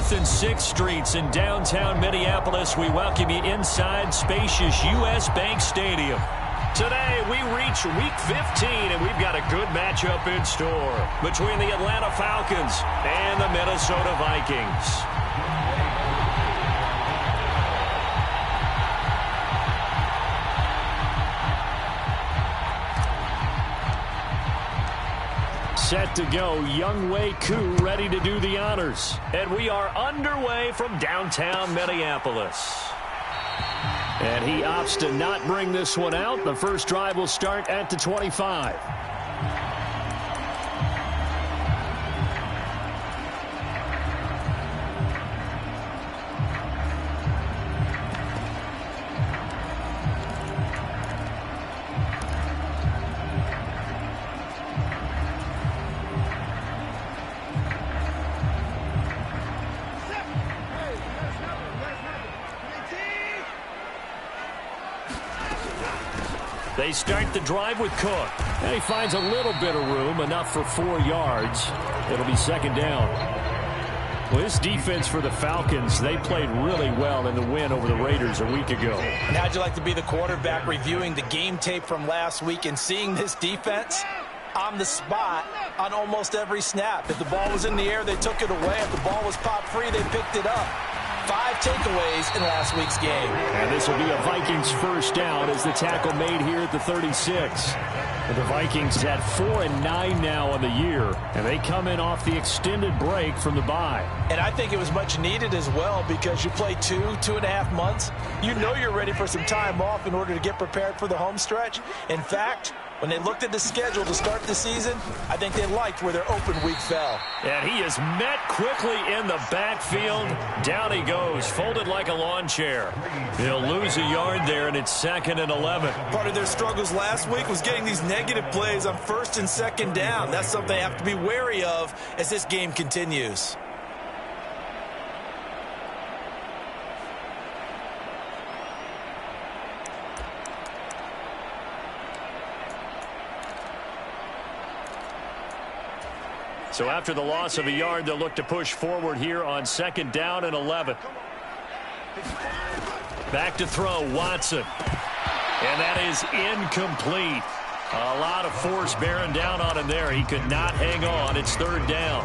4th and 6th Streets in downtown Minneapolis. We welcome you inside spacious U.S. Bank Stadium. Today, we reach Week 15, and we've got a good matchup in store between the Atlanta Falcons and the Minnesota Vikings. Set to go, Younghoe Koo ready to do the honors. And we are underway from downtown Minneapolis. And he opts to not bring this one out. The first drive will start at the 25. They start the drive with Cook. And he finds a little bit of room, enough for 4 yards. It'll be second down. Well, this defense for the Falcons, they played really well in the win over the Raiders a week ago. And how'd you like to be the quarterback reviewing the game tape from last week and seeing this defense on the spot on almost every snap? If the ball was in the air, they took it away. If the ball was popped free, they picked it up. 5 takeaways in last week's game. And this will be a Vikings first down as the tackle made here at the 36. But the Vikings had 4-9 now on the year, and they come in off the extended break from the bye. And I think it was much needed as well because you play 2.5 months. You know you're ready for some time off in order to get prepared for the home stretch. In fact, when they looked at the schedule to start the season, I think they liked where their open week fell. And he is met quickly in the backfield. Down he goes, folded like a lawn chair. He'll lose a yard there, and it's 2nd and 11. Part of their struggles last week was getting these negative plays on 1st and 2nd down. That's something they have to be wary of as this game continues. So after the loss of a yard, they'll look to push forward here on 2nd down and 11. Back to throw, Watson. And that is incomplete. A lot of force bearing down on him there. He could not hang on. It's 3rd down.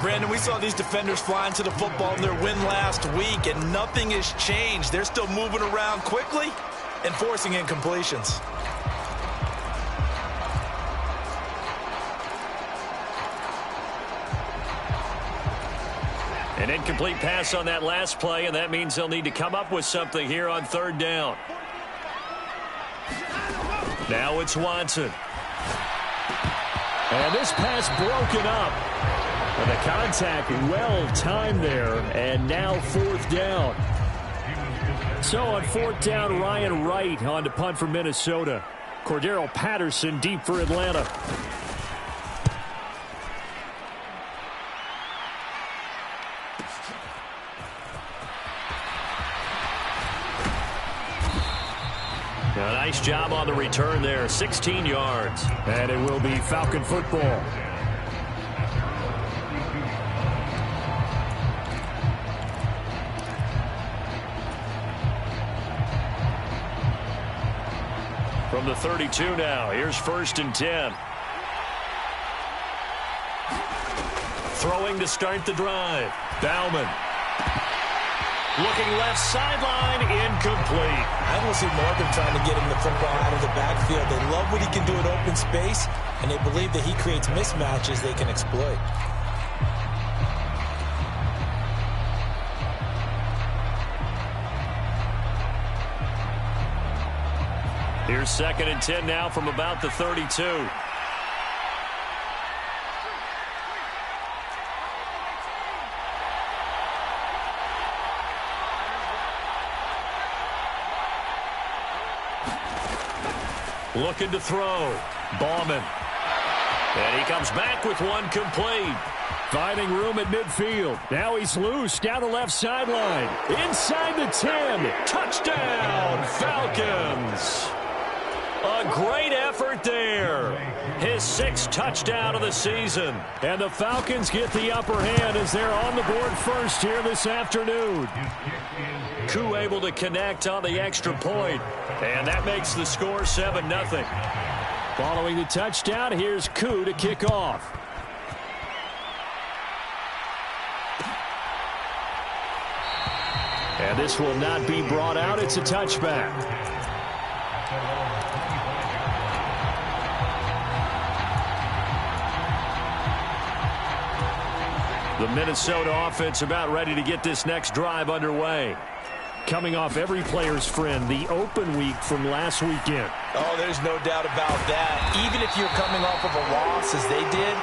Brandon, we saw these defenders flying to the football in their win last week, and nothing has changed. They're still moving around quickly and forcing incompletions. An incomplete pass on that last play, and that means they'll need to come up with something here on 3rd down. Now it's Watson. And this pass broken up. And the contact well timed there, and now 4th down. So on 4th down, Ryan Wright on to punt for Minnesota. Cordero Patterson deep for Atlanta. A nice job on the return there, 16 yards. And it will be Falcon football. From the 32 now, here's 1st and 10. Throwing to start the drive. Bauman. Looking left sideline, incomplete. I don't see Morgan trying to get him the football out of the backfield. They love what he can do in open space, and they believe that he creates mismatches they can exploit. Here's 2nd and 10 now from about the 32. Looking to throw. Bauman. And he comes back with one complete. Finding room at midfield. Now he's loose down the left sideline. Inside the 10. Touchdown, Falcons. A great effort there. His 6th touchdown of the season. And the Falcons get the upper hand as they're on the board first here this afternoon. Koo able to connect on the extra point. And that makes the score 7-0. Following the touchdown, here's Koo to kick off. And this will not be brought out. It's a touchback. The Minnesota offense about ready to get this next drive underway. Coming off every player's friend, the open week from last weekend. Oh, there's no doubt about that. Even if you're coming off of a loss as they did,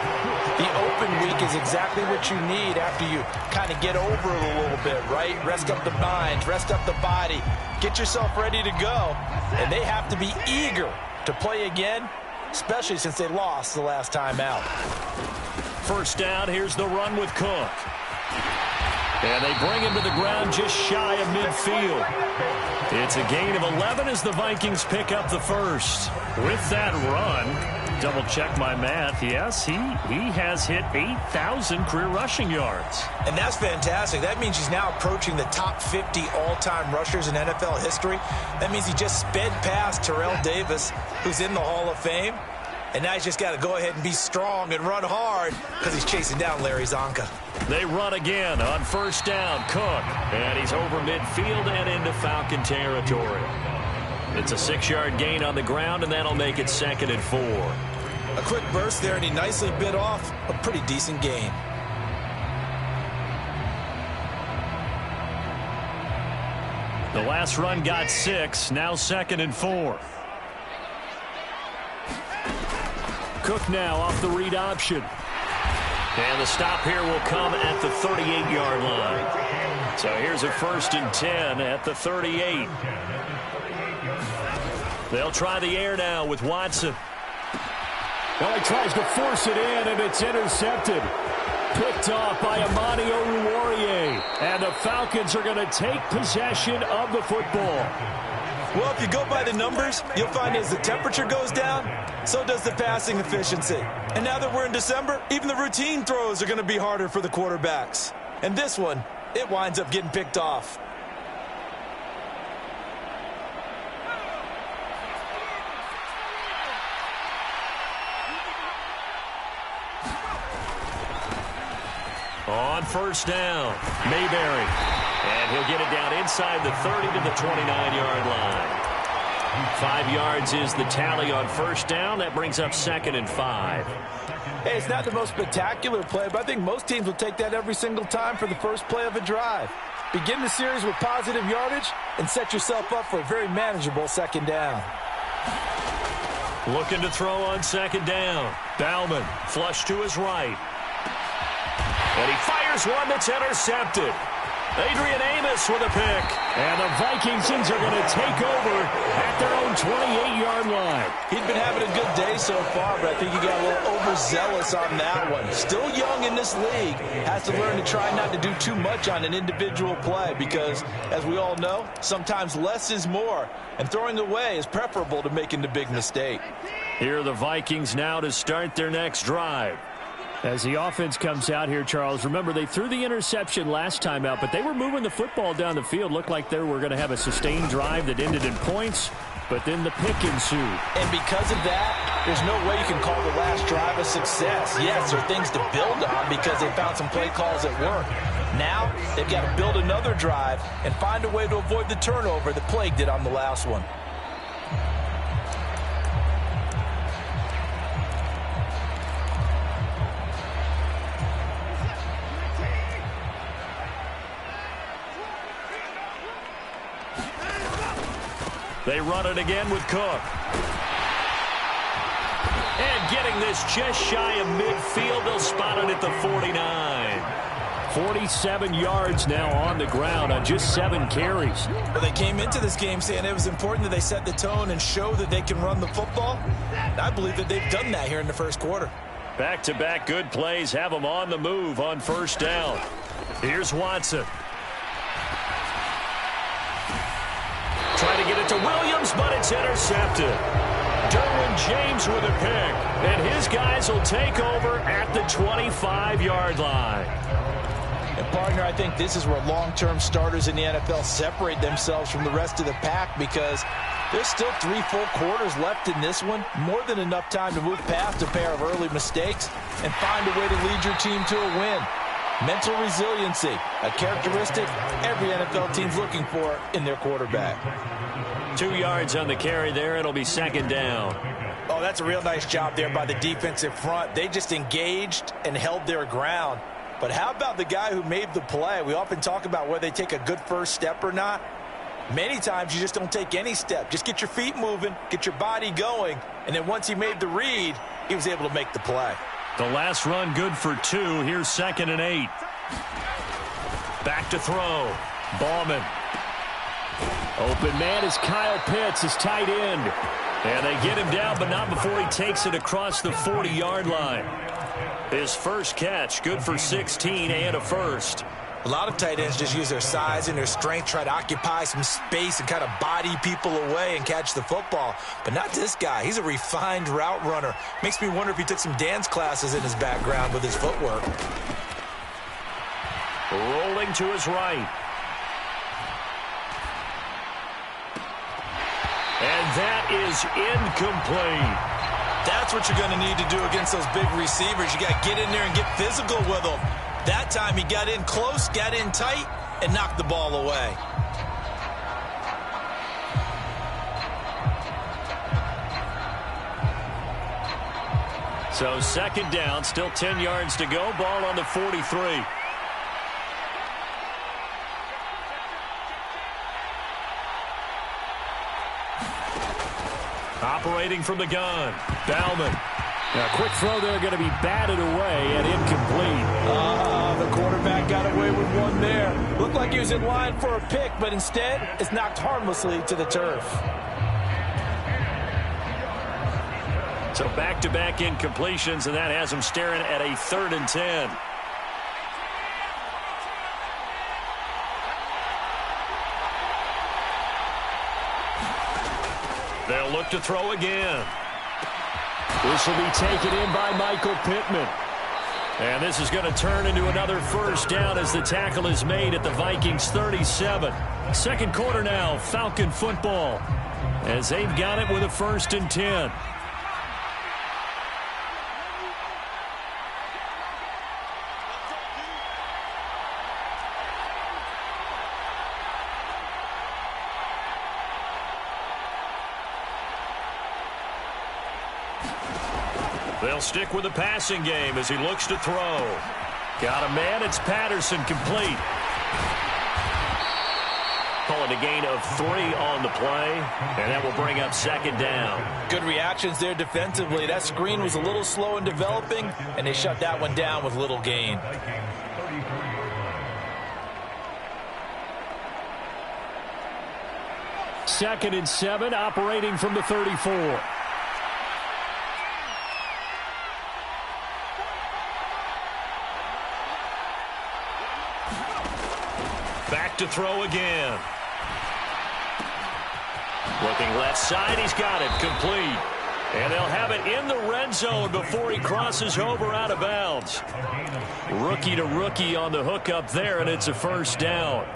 the open week is exactly what you need after you kind of get over it a little bit, right? Rest up the mind, rest up the body, get yourself ready to go. And they have to be eager to play again, especially since they lost the last time out. First down, here's the run with Cook. And they bring him to the ground just shy of midfield. It's a gain of 11 as the Vikings pick up the first. With that run, double check my math. Yes, he has hit 8,000 career rushing yards. And that's fantastic. That means he's now approaching the top 50 all-time rushers in NFL history. That means he just sped past Terrell Davis, who's in the Hall of Fame. And now he's just got to go ahead and be strong and run hard because he's chasing down Larry Zonka. They run again on first down. Cook. And he's over midfield and into Falcon territory. It's a 6-yard gain on the ground, and that'll make it 2nd and 4. A quick burst there, and he nicely bit off a pretty decent gain. The last run got 6. Now 2nd and 4. Cook now off the read option. And the stop here will come at the 38-yard line. So here's a 1st and 10 at the 38. They'll try the air now with Watson. Well, he tries to force it in, and it's intercepted. Picked off by Amani Oruwariye. And the Falcons are going to take possession of the football. Well, if you go by the numbers, you'll find as the temperature goes down, so does the passing efficiency. And now that we're in December, even the routine throws are going to be harder for the quarterbacks. And this one, it winds up getting picked off. On first down, Mayberry. And he'll get it down inside the 30 to the 29-yard line. 5 yards is the tally on first down. That brings up 2nd and 5. Hey, it's not the most spectacular play, but I think most teams will take that every single time for the first play of a drive. Begin the series with positive yardage and set yourself up for a very manageable 2nd down. Looking to throw on 2nd down. Bauman flush to his right. And he fires one that's intercepted. Adrian Amos with a pick. And the Vikings are going to take over at their own 28-yard line. He'd been having a good day so far, but I think he got a little overzealous on that one. Still young in this league. Has to learn to try not to do too much on an individual play because, as we all know, sometimes less is more. And throwing away is preferable to making the big mistake. Here are the Vikings now to start their next drive. As the offense comes out here, Charles, remember they threw the interception last time out, but they were moving the football down the field. Looked like they were going to have a sustained drive that ended in points, but then the pick ensued. And because of that, there's no way you can call the last drive a success. Yes, there are things to build on because they found some play calls that work. Now, they've got to build another drive and find a way to avoid the turnover that plagued it on the last one. They run it again with Cook. And getting this just shy of midfield, they'll spot it at the 49. 47 yards now on the ground on just 7 carries. Well, they came into this game saying it was important that they set the tone and show that they can run the football. And I believe that they've done that here in the first quarter. Back-to-back good plays have them on the move on first down. Here's Watson. Trying to get it to Williams, but it's intercepted. Derwin James with a pick. And his guys will take over at the 25-yard line. And partner, I think this is where long-term starters in the NFL separate themselves from the rest of the pack, because there's still 3 full quarters left in this one. More than enough time to move past a pair of early mistakes and find a way to lead your team to a win. Mental resiliency, a characteristic every NFL team's looking for in their quarterback. 2 yards on the carry there. It'll be second down. Oh, that's a real nice job there by the defensive front. They just engaged and held their ground. But how about the guy who made the play? We often talk about whether they take a good first step or not. Many times you just don't take any step. Just get your feet moving, get your body going, and then once he made the read, he was able to make the play. The last run good for 2. Here's 2nd and 8. Back to throw. Ballman. Open man is Kyle Pitts, his tight end. And they get him down, but not before he takes it across the 40-yard line. His first catch, good for 16 and a first. A lot of tight ends just use their size and their strength, try to occupy some space and kind of body people away and catch the football. But not this guy. He's a refined route runner. Makes me wonder if he took some dance classes in his background with his footwork. Rolling to his right. And that is incomplete. That's what you're going to need to do against those big receivers. You got to get in there and get physical with them. That time he got in close, got in tight, and knocked the ball away. So second down, still 10 yards to go. Ball on the 43. Operating from the gun, Bauman. Now, a quick throw there, going to be batted away and incomplete. The quarterback got away with one there. Looked like he was in line for a pick, but instead it's knocked harmlessly to the turf. So back-to-back incompletions, and that has him staring at a 3rd and 10. They'll look to throw again. This will be taken in by Michael Pittman. And this is going to turn into another first down as the tackle is made at the Vikings 37. Second quarter now, Falcon football, as they've got it with a 1st and 10. They'll stick with the passing game as he looks to throw. Got a man. It's Patterson, complete. Calling a gain of 3 on the play, and that will bring up second down. Good reactions there defensively. That screen was a little slow in developing, and they shut that one down with little gain. Second and 7, operating from the 34. Back to throw again. Looking left side, he's got it, complete. And they'll have it in the red zone before he crosses over out of bounds. Rookie to rookie on the hook up there, and it's a first down.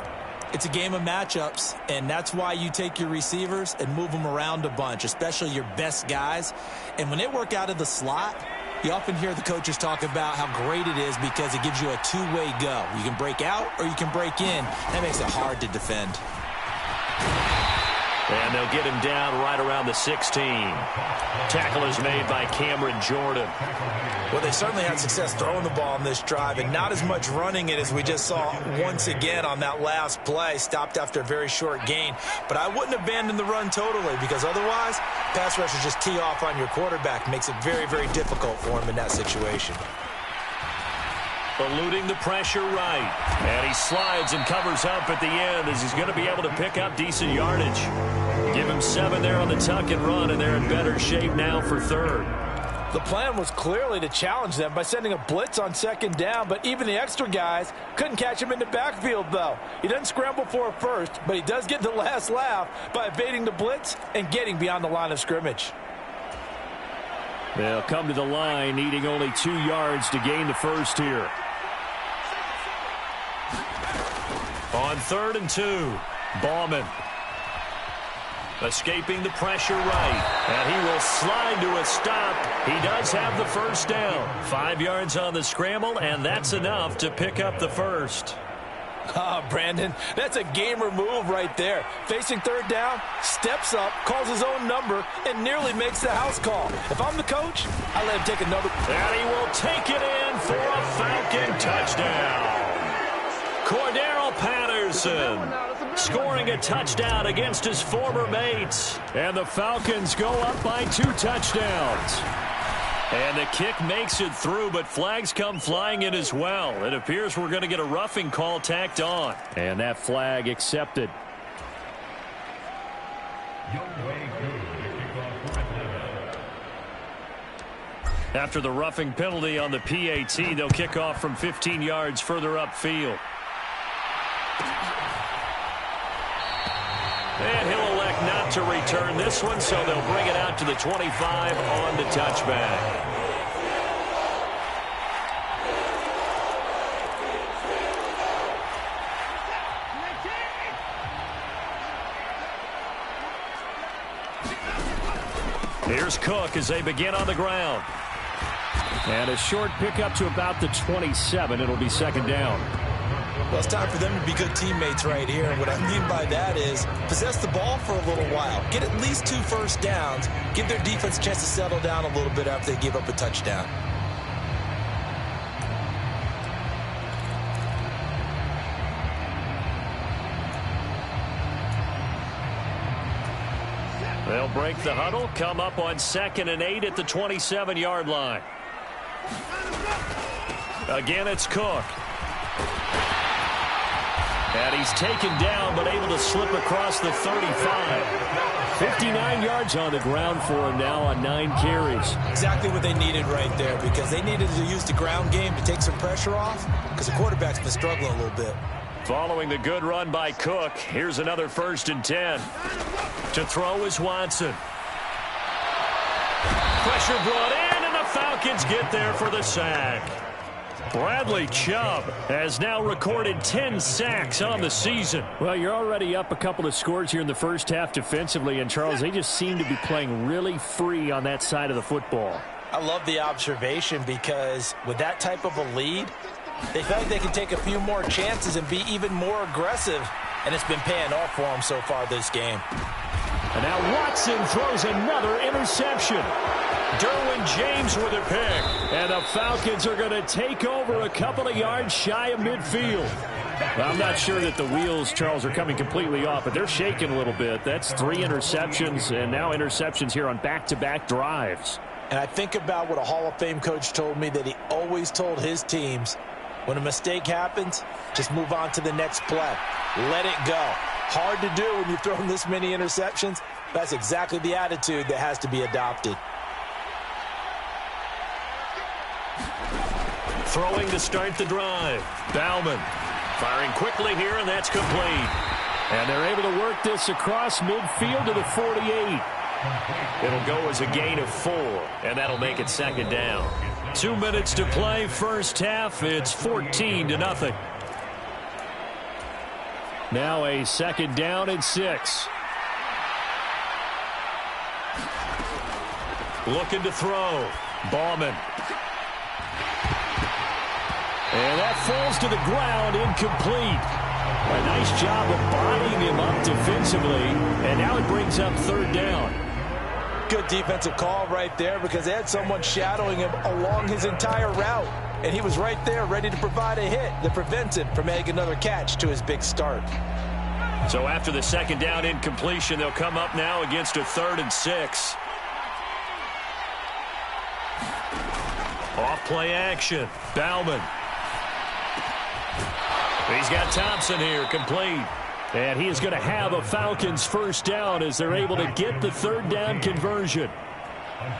It's a game of matchups, and that's why you take your receivers and move them around a bunch, especially your best guys. And when they work out of the slot, you often hear the coaches talk about how great it is because it gives you a two-way go. You can break out or you can break in. That makes it hard to defend. And they'll get him down right around the 16. Tackle is made by Cameron Jordan. Well, they certainly had success throwing the ball on this drive and not as much running it as we just saw once again on that last play. Stopped after a very short gain. But I wouldn't abandon the run totally because otherwise, pass rushers just tee off on your quarterback. Makes it very, very difficult for him in that situation. Eluding the pressure right. And he slides and covers up at the end as he's going to be able to pick up decent yardage. Give him 7 there on the tuck and run, and they're in better shape now for third. The plan was clearly to challenge them by sending a blitz on second down, but even the extra guys couldn't catch him in the backfield, though. He doesn't scramble for a first, but he does get the last laugh by evading the blitz and getting beyond the line of scrimmage. They'll come to the line, needing only 2 yards to gain the first here. On 3rd and 2, Bauman. Escaping the pressure right. And he will slide to a stop. He does have the first down. 5 yards on the scramble, and that's enough to pick up the first. Brandon, that's a gamer move right there. Facing 3rd down, steps up, calls his own number, and nearly makes the house call. If I'm the coach, I let him take another. And he will take it in for a Falcon touchdown. Cordero Patterson scoring a touchdown against his former mates. And the Falcons go up by 2 touchdowns. And the kick makes it through, but flags come flying in as well. It appears we're going to get a roughing call tacked on. And that flag accepted. After the roughing penalty on the PAT, they'll kick off from 15 yards further upfield. And he'll elect not to return this one, so they'll bring it out to the 25 on the touchback. Here's Cook as they begin on the ground. And a short pickup to about the 27. It'll be 2nd down. Well, it's time for them to be good teammates right here. And what I mean by that is possess the ball for a little while. Get at least 2 first downs. Give their defense a chance to settle down a little bit after they give up a touchdown. They'll break the huddle, come up on 2nd and 8 at the 27-yard line. Again, it's Cook. And he's taken down, but able to slip across the 35. 59 yards on the ground for him now on 9 carries. Exactly what they needed right there, because they needed to use the ground game to take some pressure off, because the quarterback's been struggling a little bit. Following the good run by Cook, here's another 1st and 10. To throw is Watson. Pressure brought in, and the Falcons get there for the sack. Bradley Chubb has now recorded 10 sacks on the season. Well, you're already up a couple of scores here in the first half defensively, and Charles, they just seem to be playing really free on that side of the football. I love the observation, because with that type of a lead, they feel like they can take a few more chances and be even more aggressive, and it's been paying off for them so far this game. And now Watson throws another interception. Derwin James with a pick. And the Falcons are going to take over a couple of yards shy of midfield. Well, I'm not sure that the wheels, Charles, are coming completely off, but they're shaking a little bit. That's 3 interceptions, and now interceptions here on back-to-back drives. And I think about what a Hall of Fame coach told me that he always told his teams, when a mistake happens, just move on to the next play. Let it go. Hard to do when you've thrown this many interceptions. That's exactly the attitude that has to be adopted. Throwing to start the drive. Bauman firing quickly here, and that's complete. And they're able to work this across midfield to the 48. It'll go as a gain of 4, and that'll make it 2nd down. 2 minutes to play, first half. It's 14-0. Now a 2nd down and 6. Looking to throw. Bauman. And that falls to the ground, incomplete. A nice job of bodying him up defensively, and now it brings up 3rd down. Good defensive call right there, because they had someone shadowing him along his entire route, and he was right there ready to provide a hit that prevents him from making another catch to his big start. So after the 2nd down incompletion, they'll come up now against a 3rd and 6. Off play action. Bauman. He's got Thompson here, complete. And he is going to have a Falcons first down as they're able to get the 3rd down conversion.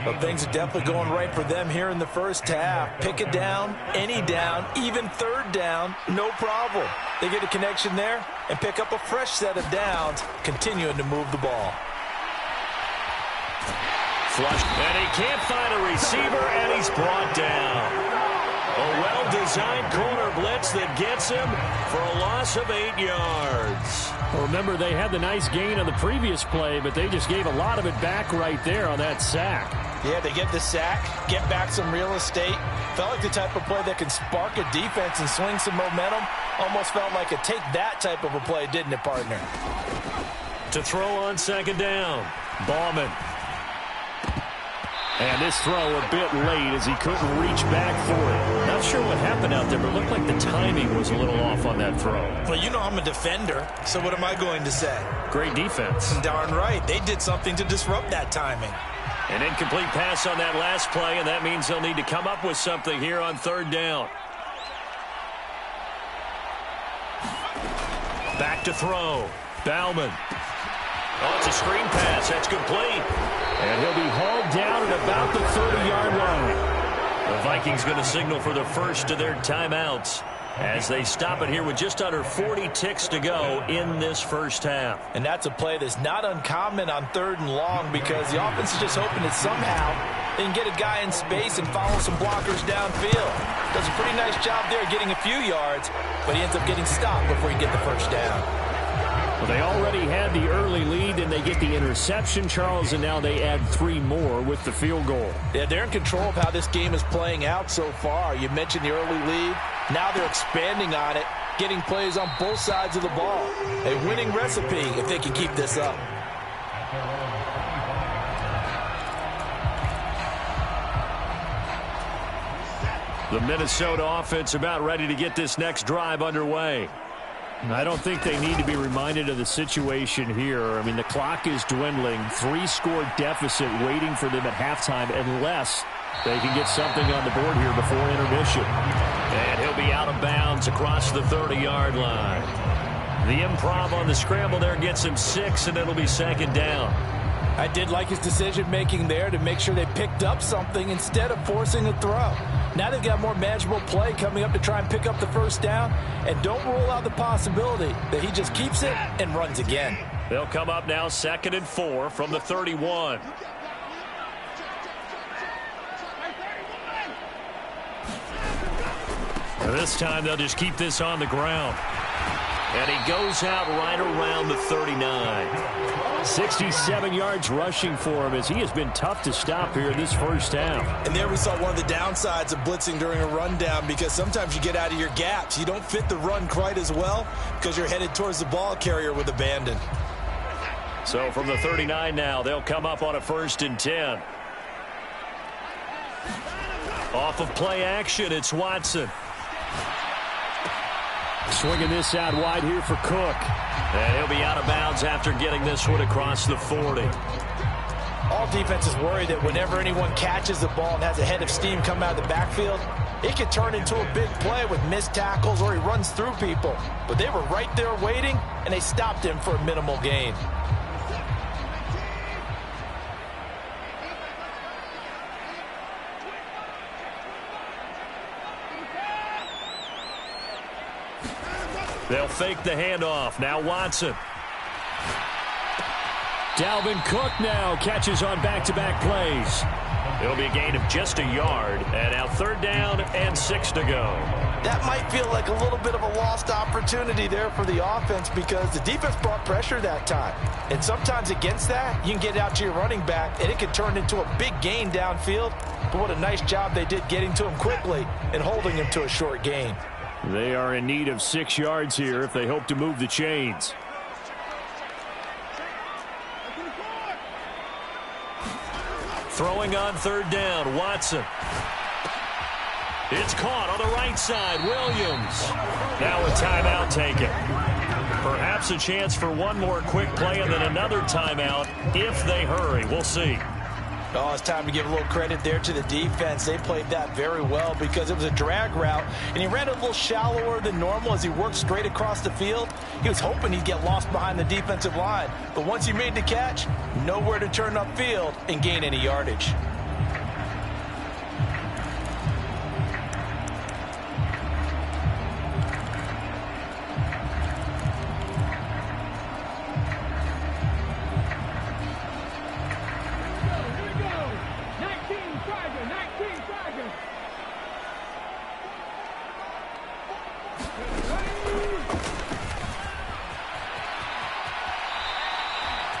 Well, things are definitely going right for them here in the first half. Pick it down, any down, even 3rd down, no problem. They get a connection there and pick up a fresh set of downs, continuing to move the ball. Flush. And he can't find a receiver, and he's brought down. A well-designed corner blitz that gets him for a loss of 8 yards. Well, remember, they had the nice gain on the previous play, but they just gave a lot of it back right there on that sack. Yeah, they get the sack, get back some real estate. Felt like the type of play that can spark a defense and swing some momentum. Almost felt like a take that type of a play, didn't it, partner? To throw on second down, Bauman. And this throw a bit late as he couldn't reach back for it. Not sure what happened out there, but it looked like the timing was a little off on that throw. Well, you know I'm a defender, so what am I going to say? Great defense. Darn right. They did something to disrupt that timing. An incomplete pass on that last play, and that means they'll need to come up with something here on third down. Back to throw. Bauman. Oh, it's a screen pass. That's complete. And he'll be hauled down at about the 30-yard line. The Vikings going to signal for the first of their timeouts as they stop it here with just under 40 ticks to go in this first half. And that's a play that's not uncommon on third and long because the offense is just hoping that somehow they can get a guy in space and follow some blockers downfield. Does a pretty nice job there getting a few yards, but he ends up getting stopped before he get the first down. Well, they already had the early lead, and they get the interception, Charles, and now they add 3 more with the field goal. Yeah, they're in control of how this game is playing out so far. You mentioned the early lead. Now they're expanding on it, getting plays on both sides of the ball. A winning recipe if they can keep this up. The Minnesota offense about ready to get this next drive underway. I don't think they need to be reminded of the situation here. I mean, the clock is dwindling. 3-score deficit waiting for them at halftime unless they can get something on the board here before intermission. And he'll be out of bounds across the 30-yard line. The improv on the scramble there gets him 6, and it'll be second down. I did like his decision-making there to make sure they picked up something instead of forcing a throw. Now they've got more manageable play coming up to try and pick up the first down. And don't rule out the possibility that he just keeps it and runs again. They'll come up now 2nd and 4 from the 31. This time they'll just keep this on the ground. And he goes out right around the 39. 67 yards rushing for him as he has been tough to stop here in this first half. And there we saw one of the downsides of blitzing during a rundown because sometimes you get out of your gaps. You don't fit the run quite as well because you're headed towards the ball carrier with abandon. So from the 39 now, they'll come up on a 1st and 10. Off of play action, it's Watson. Swinging this out wide here for Cook. And he'll be out of bounds after getting this one across the 40. All defenses worry that whenever anyone catches the ball and has a head of steam come out of the backfield, it could turn into a big play with missed tackles or he runs through people. But they were right there waiting, and they stopped him for a minimal gain. They'll fake the handoff. Now Watson. Dalvin Cook now catches on back-to-back plays. It'll be a gain of just a yard. And now 3rd down and 6 to go. That might feel like a little bit of a lost opportunity there for the offense because the defense brought pressure that time. And sometimes against that, you can get out to your running back, and it can turn into a big gain downfield. But what a nice job they did getting to him quickly and holding him to a short gain. They are in need of 6 yards here if they hope to move the chains. Throwing on 3rd down, Watson. It's caught on the right side, Williams. Now a timeout taken. Perhaps a chance for one more quick play and then another timeout if they hurry. We'll see. Oh, it's time to give a little credit there to the defense. They played that very well because it was a drag route, and he ran a little shallower than normal as he worked straight across the field. He was hoping he'd get lost behind the defensive line, but once he made the catch, nowhere to turn upfield and gain any yardage.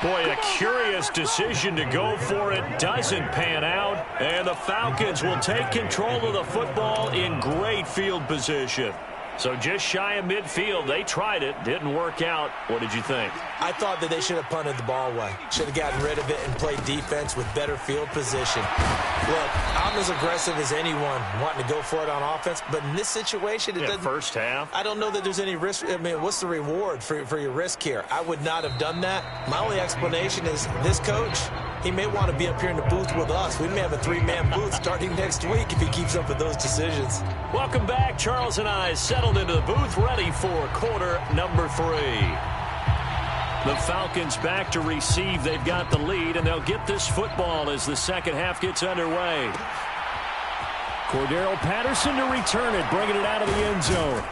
Boy, a curious decision to go for it. Doesn't pan out. And the Falcons will take control of the football in great field position. So just shy of midfield. They tried it. Didn't work out. What did you think? I thought that they should have punted the ball away. Should have gotten rid of it and played defense with better field position. Look, I'm as aggressive as anyone wanting to go for it on offense, but in this situation, it doesn't. First half. I don't know that there's any risk. I mean, what's the reward for your risk here? I would not have done that. My only explanation is this coach, he may want to be up here in the booth with us. We may have a three-man booth starting next week if he keeps up with those decisions. Welcome back. Charles and I settled into the booth, ready for quarter number 3. The Falcons back to receive. They've got the lead, and they'll get this football as the second half gets underway. Cordero Patterson to return it, bringing it out of the end zone.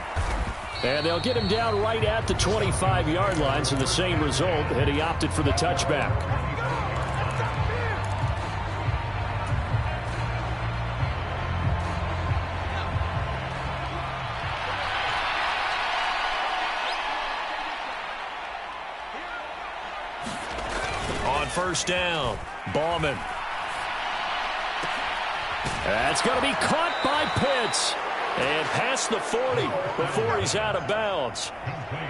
And they'll get him down right at the 25-yard line, so the same result, and he opted for the touchback. First down, Ballman. That's going to be caught by Pitts. And past the 40 before he's out of bounds.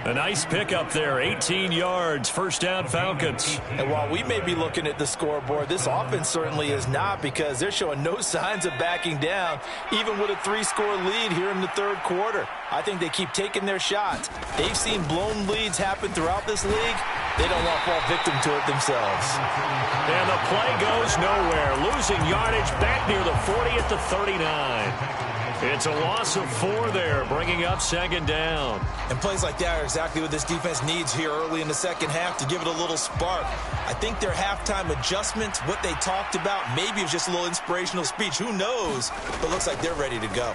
A nice pickup there, 18 yards, first down Falcons. And while we may be looking at the scoreboard, this offense certainly is not, because they're showing no signs of backing down, even with a 3-score lead here in the third quarter. I think they keep taking their shots. They've seen blown leads happen throughout this league. They don't want to fall victim to it themselves. And the play goes nowhere. Losing yardage back near the 40 at the 39. It's a loss of 4 there, bringing up second down. And plays like that are exactly what this defense needs here early in the second half to give it a little spark. I think their halftime adjustments, what they talked about, maybe it was just a little inspirational speech. Who knows? But looks like they're ready to go.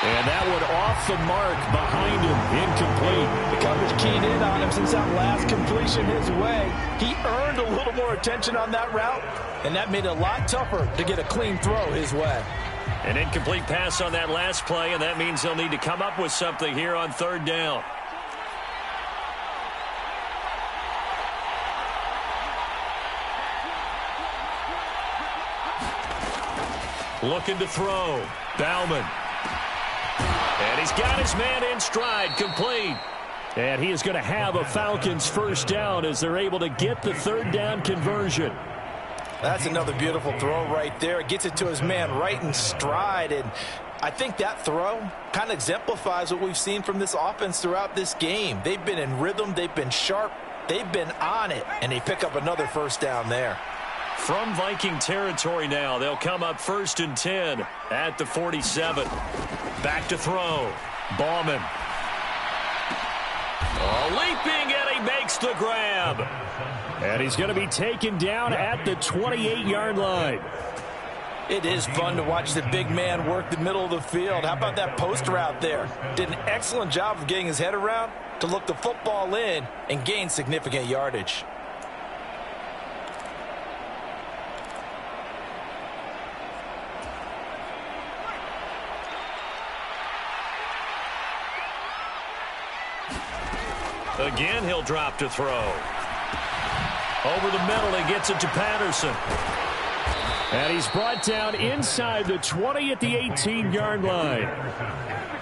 And that one off the mark behind him, incomplete. The coverage keyed in on him since that last completion his way. He earned a little more attention on that route, and that made it a lot tougher to get a clean throw his way. An incomplete pass on that last play, and that means they'll need to come up with something here on third down. Looking to throw. Bauman. And he's got his man in stride, complete. And he is going to have a Falcons first down as they're able to get the third down conversion. That's another beautiful throw right there. Gets it to his man right in stride. And I think that throw kind of exemplifies what we've seen from this offense throughout this game. They've been in rhythm. They've been sharp. They've been on it. And they pick up another first down there. From Viking territory now, they'll come up 1st and 10 at the 47. Back to throw. Ballman. Leaping, and he makes the grab. And he's going to be taken down at the 28-yard line. It is fun to watch the big man work the middle of the field. How about that post route there? Did an excellent job of getting his head around to look the football in and gain significant yardage. Again, he'll drop to throw. Over the middle, he gets it to Patterson. And he's brought down inside the 20 at the 18-yard line.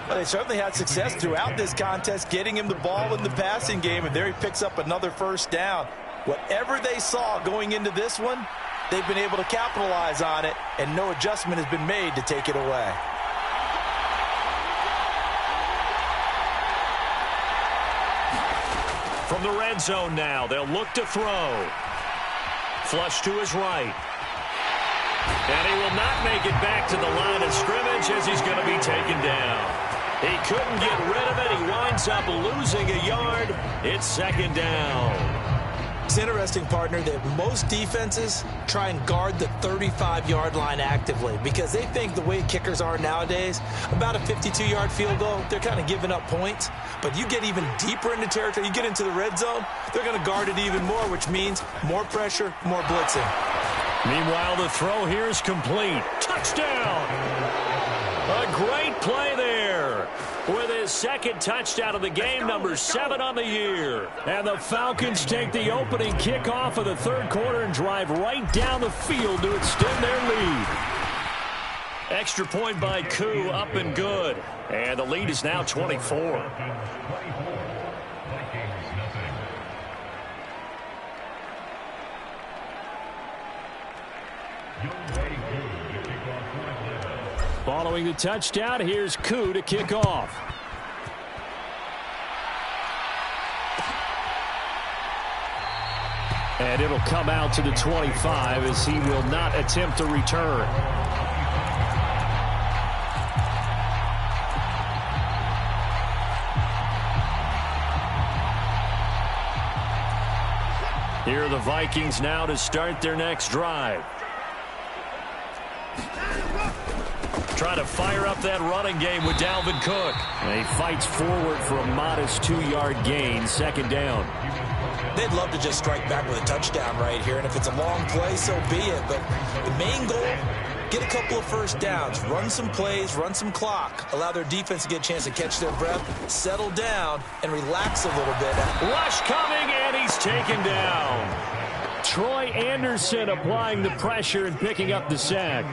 Well, they certainly had success throughout this contest, getting him the ball in the passing game, and there he picks up another first down. Whatever they saw going into this one, they've been able to capitalize on it, and no adjustment has been made to take it away. From the red zone now, they'll look to throw. Flush to his right. And he will not make it back to the line of scrimmage as he's going to be taken down. He couldn't get rid of it. He winds up losing a yard. It's second down. It's interesting, partner, that most defenses try and guard the 35-yard line actively because they think the way kickers are nowadays, about a 52-yard field goal, they're kind of giving up points. But you get even deeper into territory, you get into the red zone, they're going to guard it even more, which means more pressure, more blitzing. Meanwhile, the throw here is complete. Touchdown! A great play there. with his second touchdown of the game, number 7 on the year. And the Falcons take the opening kickoff of the third quarter and drive right down the field to extend their lead. Extra point by Koo, up and good. And the lead is now 24. Following the touchdown, here's Koo to kick off. And it'll come out to the 25 as he will not attempt to return. Here are the Vikings now to start their next drive. Try to fire up that running game with Dalvin Cook. And he fights forward for a modest 2-yard gain, second down. They'd love to just strike back with a touchdown right here, and if it's a long play, so be it. But the main goal, get a couple of first downs, run some plays, run some clock, allow their defense to get a chance to catch their breath, settle down, and relax a little bit. Rush coming, and he's taken down. Troy Anderson applying the pressure and picking up the sack.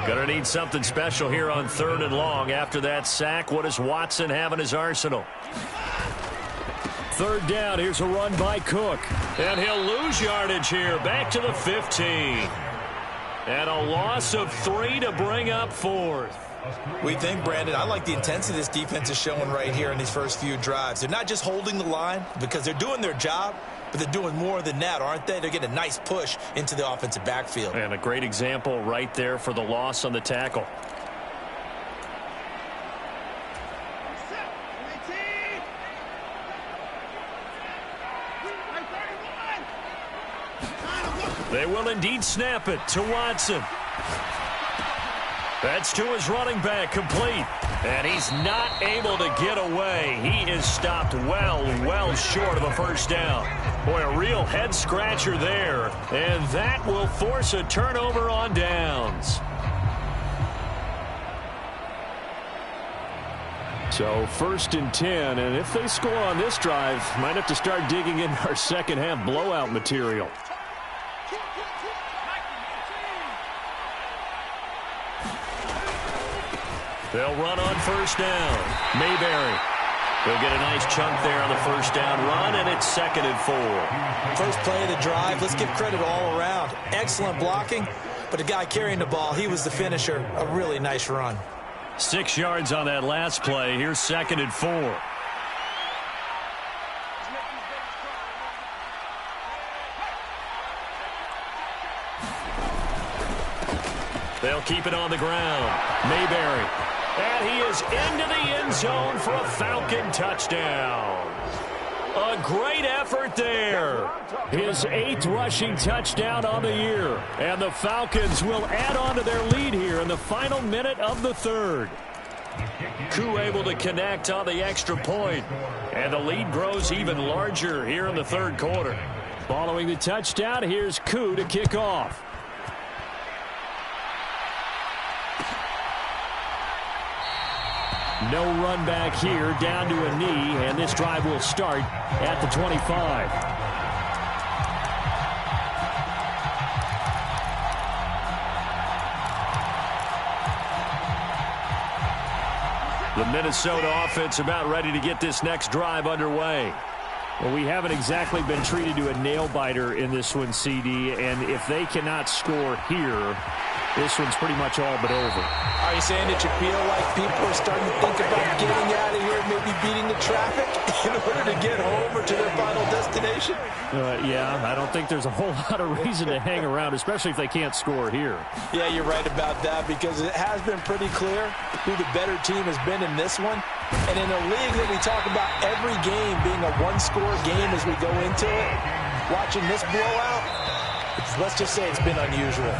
Gonna need something special here on 3rd and long. After that sack, what does Watson have in his arsenal? Third down, here's a run by Cook. And he'll lose yardage here, back to the 15. And a loss of 3 to bring up 4th. We think, Brandon, I like the intensity this defense is showing right here in these first few drives. They're not just holding the line because they're doing their job, but they're doing more than that, aren't they? They're getting a nice push into the offensive backfield. And a great example right there for the loss on the tackle. They will indeed snap it to Watson. That's to his running back, complete. And he's not able to get away. He is stopped well short of a first down. Boy, a real head-scratcher there. And that will force a turnover on downs. So 1st and 10, and if they score on this drive, might have to start digging in our second half blowout material. They'll run on first down. Mayberry. They'll get a nice chunk there on the first down run, and it's 2nd and 4. First play of the drive, let's give credit all around. Excellent blocking, but the guy carrying the ball, he was the finisher. A really nice run. 6 yards on that last play. Here's 2nd and 4. They'll keep it on the ground. Mayberry. And he is into the end zone for a Falcon touchdown. A great effort there. His 8th rushing touchdown on the year. And the Falcons will add on to their lead here in the final minute of the 3rd. Koo able to connect on the extra point. And the lead grows even larger here in the 3rd quarter. Following the touchdown, here's Koo to kick off. No run back here, down to a knee, and this drive will start at the 25. The Minnesota offense about ready to get this next drive underway. Well, we haven't exactly been treated to a nail-biter in this one, CD, and if they cannot score here, this one's pretty much all but over. Are you saying that you feel like people are starting to think about getting out of here, maybe beating the traffic in order to get home or to their final destination? Yeah, I don't think there's a whole lot of reason to hang around, especially if they can't score here. Yeah, you're right about that because it has been pretty clear who the better team has been in this one. And in a league that we talk about every game being a one-score game as we go into it, watching this blowout, let's just say it's been unusual.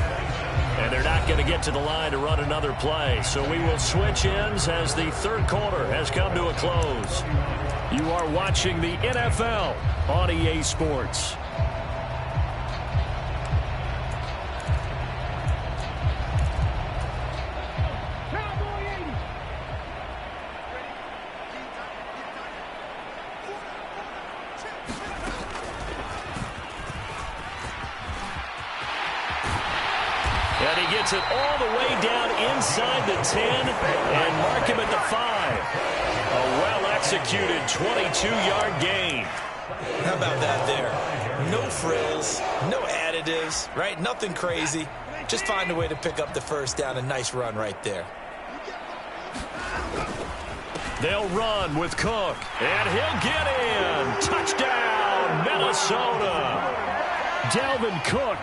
And they're not going to get to the line to run another play. So we will switch ends as the 3rd quarter has come to a close. You are watching the NFL on EA Sports. And he gets it all the way down inside the 10 and mark him at the 5. A well-executed 22-yard gain. How about that there? No frills, no additives, right? Nothing crazy. Just find a way to pick up the first down. A nice run right there. They'll run with Cook, and he'll get in. Touchdown, Minnesota. Dalvin Cook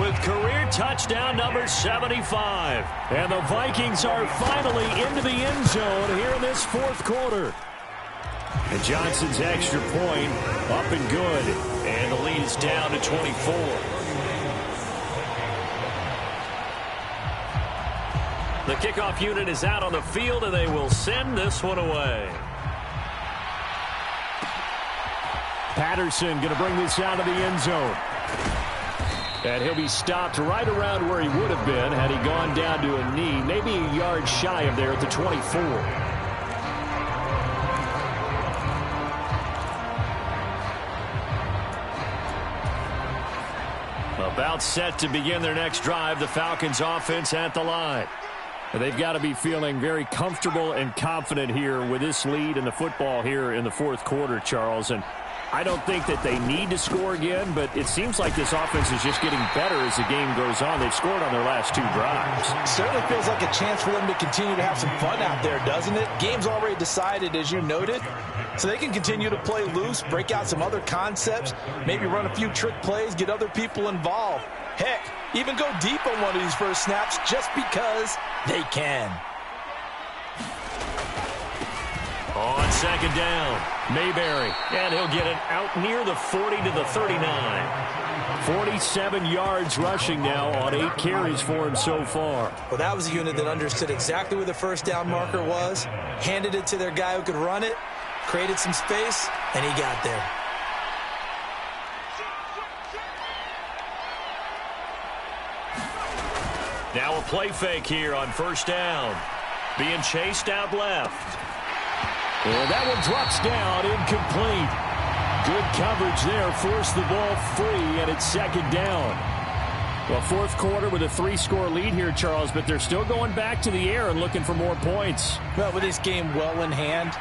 with career touchdown number 75. And the Vikings are finally into the end zone here in this fourth quarter. And Johnson's extra point up and good. And the lead is down to 24. The kickoff unit is out on the field, and they will send this one away. Patterson going to bring this out of the end zone. And he'll be stopped right around where he would have been had he gone down to a knee, maybe a yard shy of there at the 24. About set to begin their next drive, the Falcons offense at the line. They've got to be feeling very comfortable and confident here with this lead in the football here in the fourth quarter, Charles. And I don't think that they need to score again, but it seems like this offense is just getting better as the game goes on. They've scored on their last two drives. Certainly feels like a chance for them to continue to have some fun out there, doesn't it? Game's already decided, as you noted. So they can continue to play loose, break out some other concepts, maybe run a few trick plays, get other people involved. Heck, even go deep on one of these first snaps just because they can. On second down, Mayberry, and he'll get it out near the 40 to the 39. 47 yards rushing now on 8 carries for him so far. Well, that was a unit that understood exactly where the first down marker was, handed it to their guy who could run it, created some space, and he got there. Now a play fake here on first down. Being chased out left. And that one drops down, incomplete. Good coverage there, forced the ball free, and it's second down. Well, fourth quarter with a 3-score lead here, Charles, but they're still going back to the air and looking for more points. Well, with this game well in hand,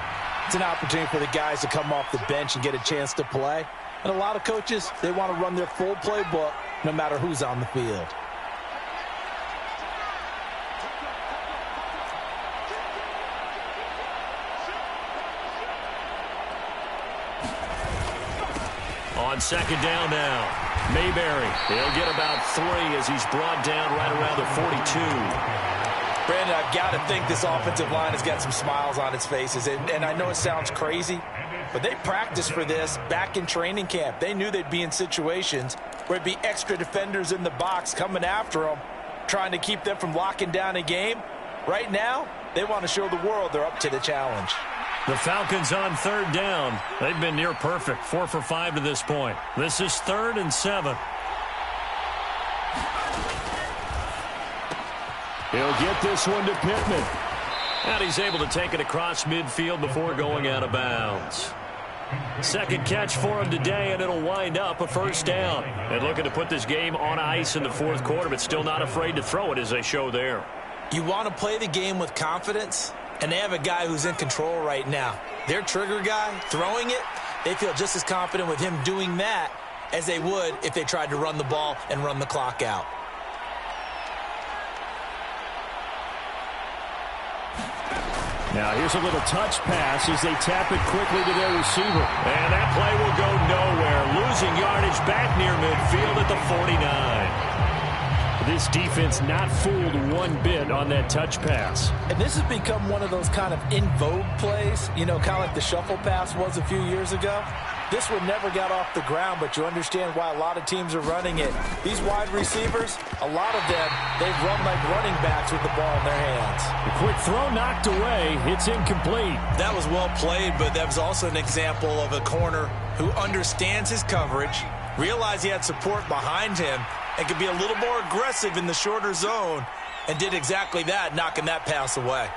it's an opportunity for the guys to come off the bench and get a chance to play. And a lot of coaches, they want to run their full playbook no matter who's on the field. On second down now, Mayberry. He'll get about 3 as he's brought down right around the 42. Brandon, I've got to think this offensive line has got some smiles on its faces. And I know it sounds crazy, but they practiced for this back in training camp. They knew they'd be in situations where it'd be extra defenders in the box coming after them, trying to keep them from locking down a game. Right now, they want to show the world they're up to the challenge. The Falcons on third down. They've been near perfect, 4 for 5 to this point. This is 3rd and 7. He'll get this one to Pittman. And he's able to take it across midfield before going out of bounds. Second catch for him today, and it'll wind up a first down. And looking to put this game on ice in the fourth quarter, but still not afraid to throw it as they show there. You want to play the game with confidence? And they have a guy who's in control right now. Their trigger guy, throwing it, they feel just as confident with him doing that as they would if they tried to run the ball and run the clock out. Now here's a little touch pass as they tap it quickly to their receiver. And that play will go nowhere. Losing yardage back near midfield at the 49. This defense not fooled one bit on that touch pass. And this has become one of those kind of in vogue plays, you know, kind of like the shuffle pass was a few years ago. This one never got off the ground, but you understand why a lot of teams are running it. These wide receivers, a lot of them, they've run like running backs with the ball in their hands. A quick throw knocked away. It's incomplete. That was well played, but that was also an example of a corner who understands his coverage, realized he had support behind him, and could be a little more aggressive in the shorter zone, and did exactly that, knocking that pass away.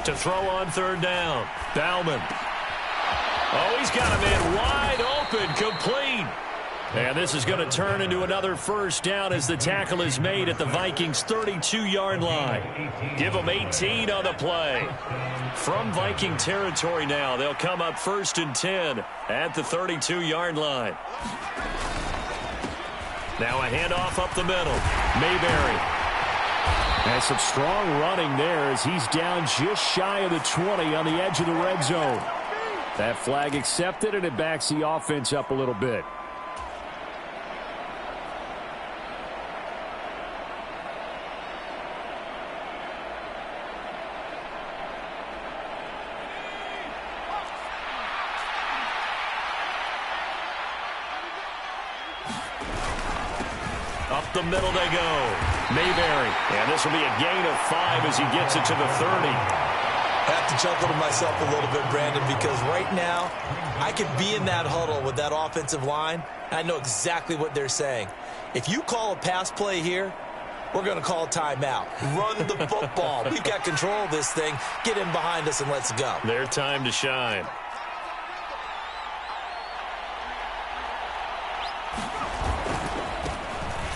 To throw on third down. Bauman. Oh, he's got a man wide open, complete. And this is going to turn into another first down as the tackle is made at the Vikings' 32-yard line. Give them 18 on the play. From Viking territory now, they'll come up 1st and 10 at the 32-yard line. Now a handoff up the middle. Mayberry. And some strong running there as he's down just shy of the 20 on the edge of the red zone. That flag accepted, and it backs the offense up a little bit. Up the middle they go. Mayberry. And this will be a gain of 5 as he gets it to the 30. I have to chuckle to myself a little bit, Brandon, because right now I could be in that huddle with that offensive line. I know exactly what they're saying. If you call a pass play here, we're going to call a timeout. Run the football. We've got control of this thing. Get in behind us and let's go. Their time to shine.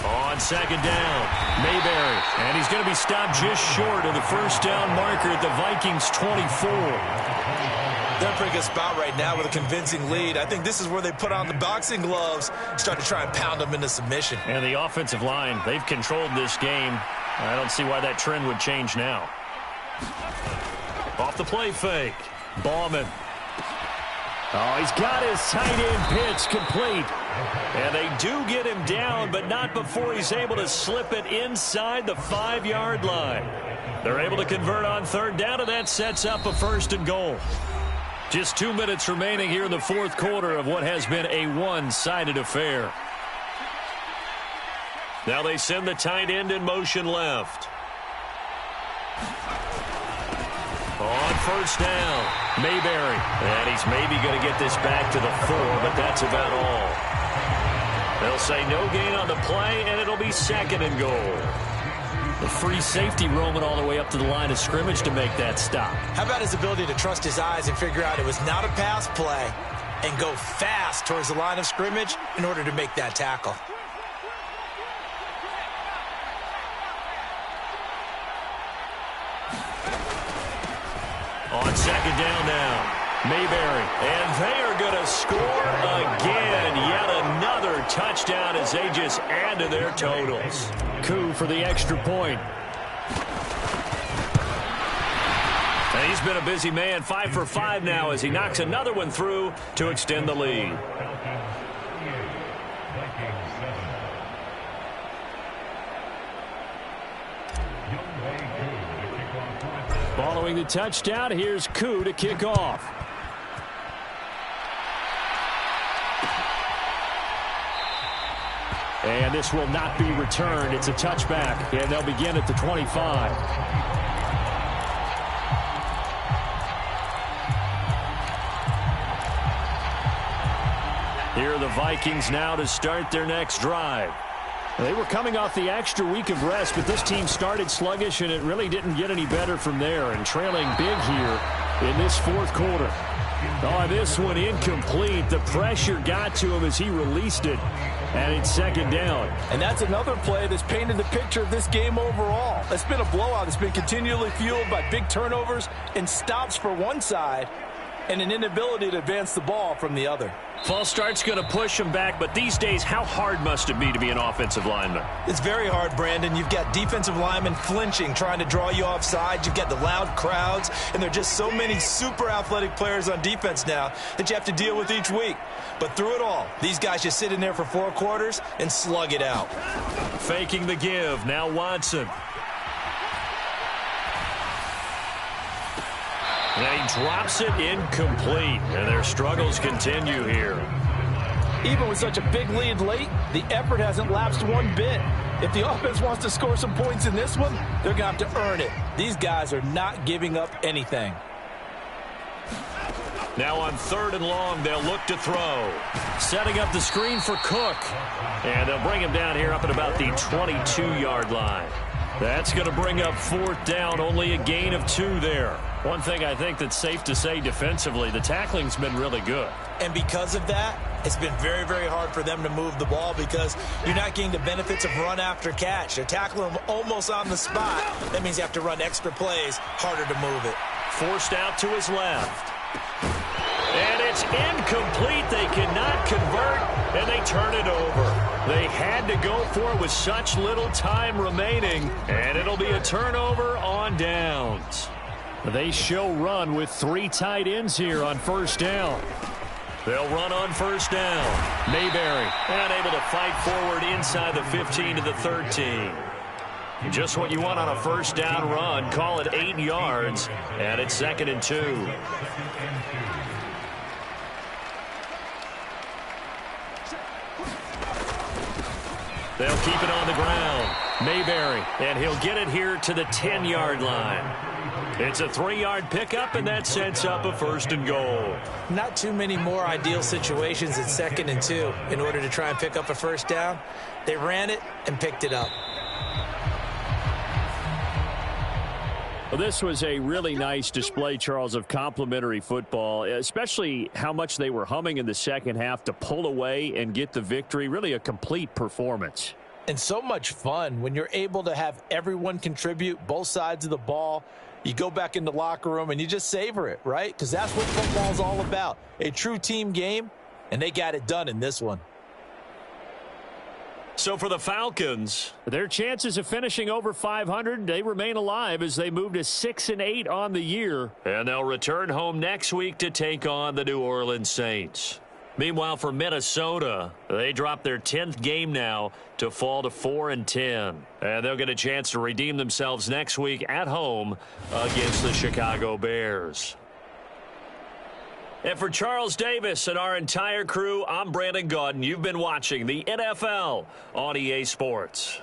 On second down, Mayberry. And he's going to be stopped just short of the first down marker at the Vikings' 24. They're in a pretty good spot right now with a convincing lead. I think this is where they put on the boxing gloves, start to try and pound them into submission. And the offensive line, they've controlled this game. I don't see why that trend would change now. Off the play fake. Bauman. Oh, he's got his tight end pitch complete. And they do get him down, but not before he's able to slip it inside the 5-yard line. They're able to convert on third down, and that sets up a 1st and goal. Just 2 minutes remaining here in the fourth quarter of what has been a one-sided affair. Now they send the tight end in motion left. On first down, Mayberry. And he's maybe going to get this back to the 4, but that's about all. They'll say no gain on the play, and it'll be 2nd and goal. The free safety roaming all the way up to the line of scrimmage to make that stop. How about his ability to trust his eyes and figure out it was not a pass play and go fast towards the line of scrimmage in order to make that tackle. On second down now, Mayberry. And they are going to score again. Yet another touchdown as they just add to their totals. Coup for the extra point. And he's been a busy man. 5 for 5 now as he knocks another one through to extend the lead. Following the touchdown, here's Koo to kick off. And this will not be returned. It's a touchback, and they'll begin at the 25. Here are the Vikings now to start their next drive. They were coming off the extra week of rest, but this team started sluggish, and it really didn't get any better from there, and trailing big here in this fourth quarter. Oh, this one incomplete. The pressure got to him as he released it, and it's second down. And that's another play that's painted the picture of this game overall. It's been a blowout. It's been continually fueled by big turnovers and stops for one side and an inability to advance the ball from the other. False start's going to push him back, but these days, how hard must it be to be an offensive lineman? It's very hard, Brandon. You've got defensive linemen flinching, trying to draw you offside. You've got the loud crowds, and there are just so many super athletic players on defense now that you have to deal with each week. But through it all, these guys just sit in there for 4 quarters and slug it out. Faking the give. Now Watson. And he drops it incomplete. And their struggles continue here. Even with such a big lead late, the effort hasn't lapsed one bit. If the offense wants to score some points in this one, they're going to have to earn it. These guys are not giving up anything. Now on 3rd and long, they'll look to throw. Setting up the screen for Cook. And they'll bring him down here up at about the 22-yard line. That's going to bring up 4th down, only a gain of 2 there. One thing I think that's safe to say defensively, the tackling's been really good. And because of that, it's been very, very hard for them to move the ball because you're not getting the benefits of run after catch. They're tackling them almost on the spot. That means you have to run extra plays, harder to move it. Forced out to his left. And it's incomplete. They cannot convert, and they turn it over. They had to go for it with such little time remaining, and it'll be a turnover on downs. They show run with 3 tight ends here on first down. They'll run on first down. Mayberry. Unable to fight forward inside the 15 to the 13. Just what you want on a first down run. Call it 8 yards, and it's 2nd and 2. They'll keep it on the ground. Mayberry. And he'll get it here to the 10-yard line. It's a 3-yard pickup, and that sets up a 1st and goal. Not too many more ideal situations at 2nd and 2 in order to try and pick up a first down. They ran it and picked it up. Well, this was a really nice display, Charles, of complimentary football, especially how much they were humming in the second half to pull away and get the victory. Really a complete performance. And so much fun when you're able to have everyone contribute, both sides of the ball. You go back in the locker room and you just savor it, right? Because that's what football's all about. A true team game, and they got it done in this one. So for the Falcons, their chances of finishing over 500, they remain alive as they move to 6-8 on the year. And they'll return home next week to take on the New Orleans Saints. Meanwhile, for Minnesota, they drop their 10th game now to fall to 4-10. And they'll get a chance to redeem themselves next week at home against the Chicago Bears. And for Charles Davis and our entire crew, I'm Brandon Gaudin. You've been watching the NFL on EA Sports.